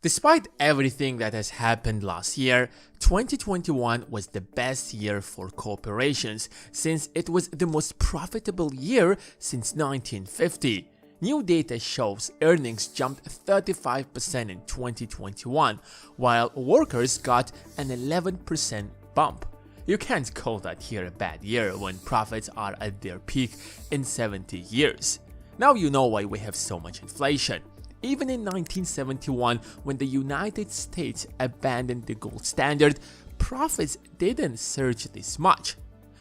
Despite everything that has happened last year, 2021 was the best year for corporations since it was the most profitable year since 1950. New data shows earnings jumped 35% in 2021, while workers got an 11% bump. You can't call that year a bad year when profits are at their peak in 70 years. Now you know why we have so much inflation. Even in 1971, when the United States abandoned the gold standard, profits didn't surge this much.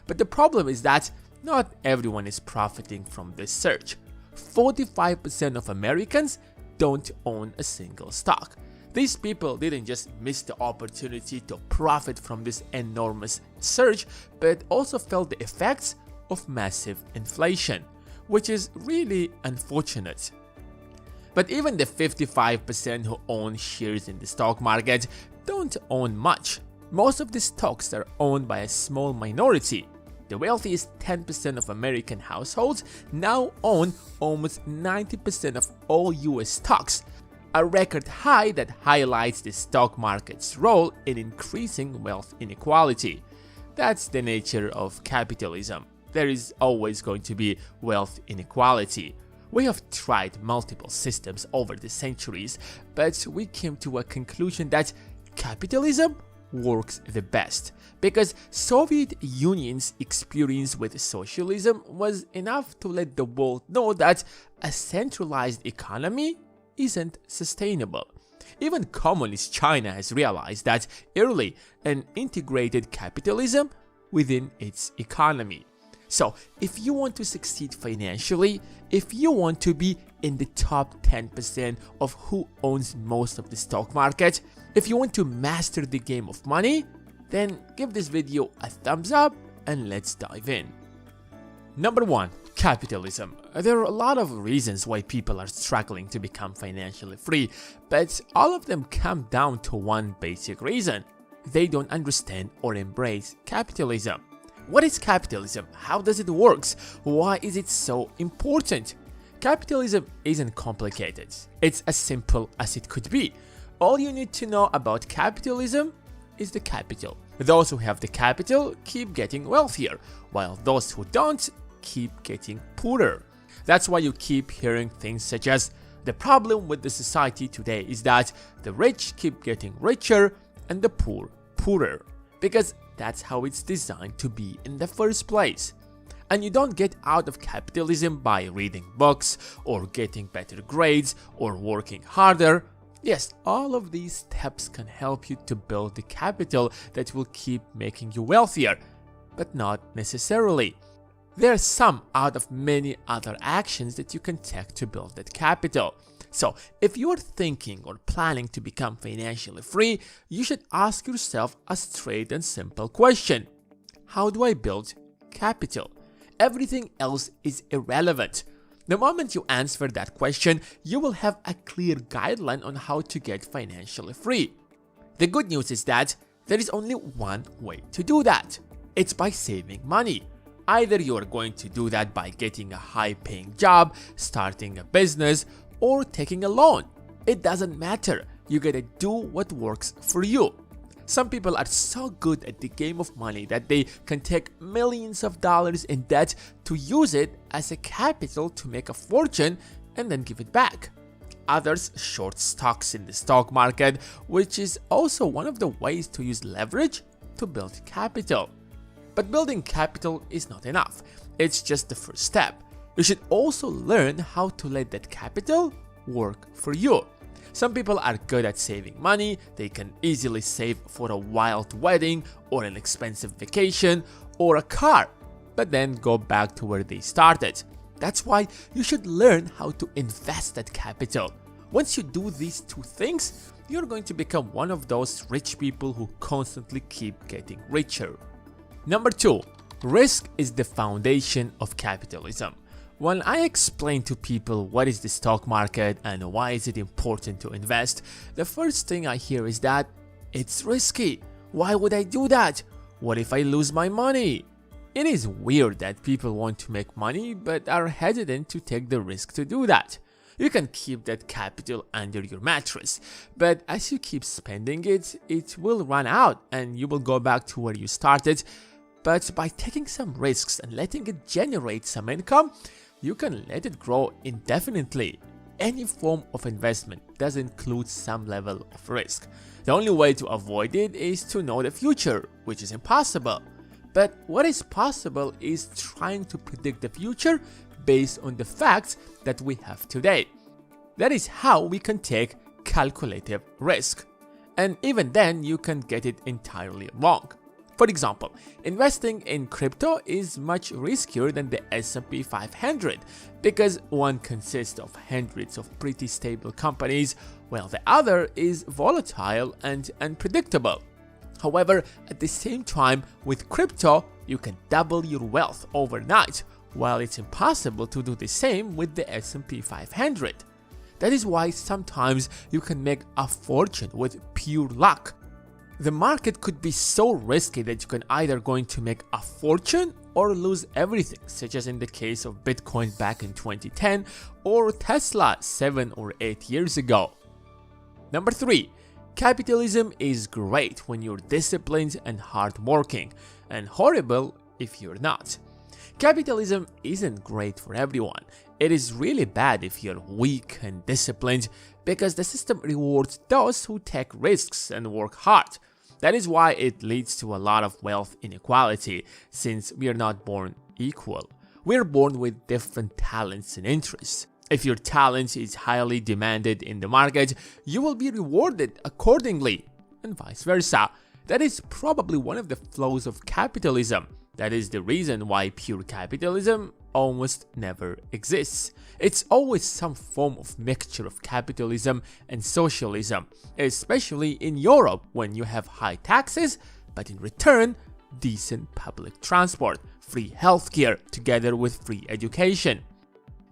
But the problem is that not everyone is profiting from this surge. 45% of Americans don't own a single stock. These people didn't just miss the opportunity to profit from this enormous surge, but also felt the effects of massive inflation, which is really unfortunate. But even the 55% who own shares in the stock market don't own much. Most of the stocks are owned by a small minority. The wealthiest 10% of American households now own almost 90% of all US stocks, a record high that highlights the stock market's role in increasing wealth inequality. That's the nature of capitalism. There is always going to be wealth inequality. We have tried multiple systems over the centuries, but we came to a conclusion that capitalism works the best because Soviet Union's experience with socialism was enough to let the world know that a centralized economy isn't sustainable. Even communist China has realized that early and integrated capitalism within its economy. So, if you want to succeed financially, if you want to be in the top 10% of who owns most of the stock market, if you want to master the game of money, then give this video a thumbs up and let's dive in. Number 1. Capitalism. There are a lot of reasons why people are struggling to become financially free, but all of them come down to one basic reason. They don't understand or embrace capitalism. What is capitalism? How does it work? Why is it so important? Capitalism isn't complicated. It's as simple as it could be. All you need to know about capitalism is the capital. Those who have the capital keep getting wealthier, while those who don't keep getting poorer. That's why you keep hearing things such as, the problem with the society today is that the rich keep getting richer and the poor poorer. Because that's how it's designed to be in the first place. And you don't get out of capitalism by reading books or getting better grades or working harder. Yes, all of these steps can help you to build the capital that will keep making you wealthier, but not necessarily. There are some out of many other actions that you can take to build that capital. So, if you are thinking or planning to become financially free, you should ask yourself a straight and simple question. How do I build capital? Everything else is irrelevant. The moment you answer that question, you will have a clear guideline on how to get financially free. The good news is that there is only one way to do that. It's by saving money. Either you are going to do that by getting a high-paying job, starting a business, or taking a loan. It doesn't matter. You gotta do what works for you. Some people are so good at the game of money that they can take millions of dollars in debt to use it as a capital to make a fortune and then give it back. Others short stocks in the stock market, which is also one of the ways to use leverage to build capital. But building capital is not enough. It's just the first step. You should also learn how to let that capital work for you. Some people are good at saving money. They can easily save for a wild wedding or an expensive vacation or a car, but then go back to where they started. That's why you should learn how to invest that capital. Once you do these two things, you're going to become one of those rich people who constantly keep getting richer. Number 2. Risk is the foundation of capitalism. When I explain to people what is the stock market and why is it important to invest, the first thing I hear is that it's risky. Why would I do that? What if I lose my money? It is weird that people want to make money but are hesitant to take the risk to do that. You can keep that capital under your mattress, but as you keep spending it, it will run out and you will go back to where you started. But by taking some risks and letting it generate some income, you can let it grow indefinitely. Any form of investment does include some level of risk. The only way to avoid it is to know the future, which is impossible. But what is possible is trying to predict the future based on the facts that we have today. That is how we can take calculative risk. And even then, you can get it entirely wrong. For example, investing in crypto is much riskier than the S&P 500 because one consists of hundreds of pretty stable companies, while the other is volatile and unpredictable. However, at the same time, with crypto, you can double your wealth overnight, while it's impossible to do the same with the S&P 500. That is why sometimes you can make a fortune with pure luck. The market could be so risky that you can either going to make a fortune or lose everything, such as in the case of Bitcoin back in 2010 or Tesla 7 or 8 years ago. Number 3. Capitalism is great when you're disciplined and hardworking, and horrible if you're not. Capitalism isn't great for everyone. It is really bad if you're weak and disciplined because the system rewards those who take risks and work hard. That is why it leads to a lot of wealth inequality, since we are not born equal. We are born with different talents and interests. If your talent is highly demanded in the market, you will be rewarded accordingly, and vice versa. That is probably one of the flaws of capitalism. That is the reason why pure capitalism almost never exists. It's always some form of mixture of capitalism and socialism, especially in Europe when you have high taxes, but in return, decent public transport, free healthcare, together with free education.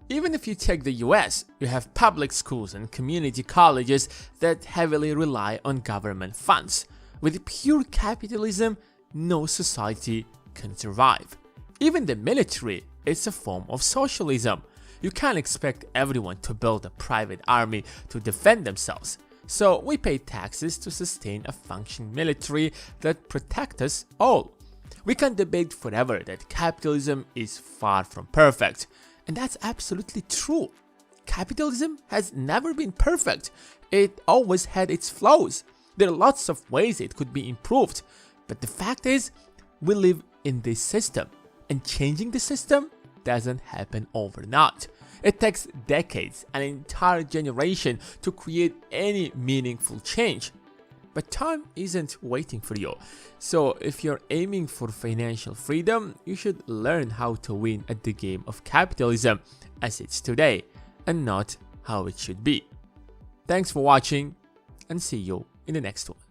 Even if you take the US, you have public schools and community colleges that heavily rely on government funds. With pure capitalism, no society can survive. Even the military is a form of socialism. You can't expect everyone to build a private army to defend themselves. So we pay taxes to sustain a functioning military that protect us all. We can debate forever that capitalism is far from perfect. And that's absolutely true. Capitalism has never been perfect. It always had its flaws. There are lots of ways it could be improved. But the fact is, we live in this system, and changing the system doesn't happen overnight. It takes decades, an entire generation to create any meaningful change. But time isn't waiting for you. So if you're aiming for financial freedom, you should learn how to win at the game of capitalism as it's today, and not how it should be. Thanks for watching, and see you in the next one.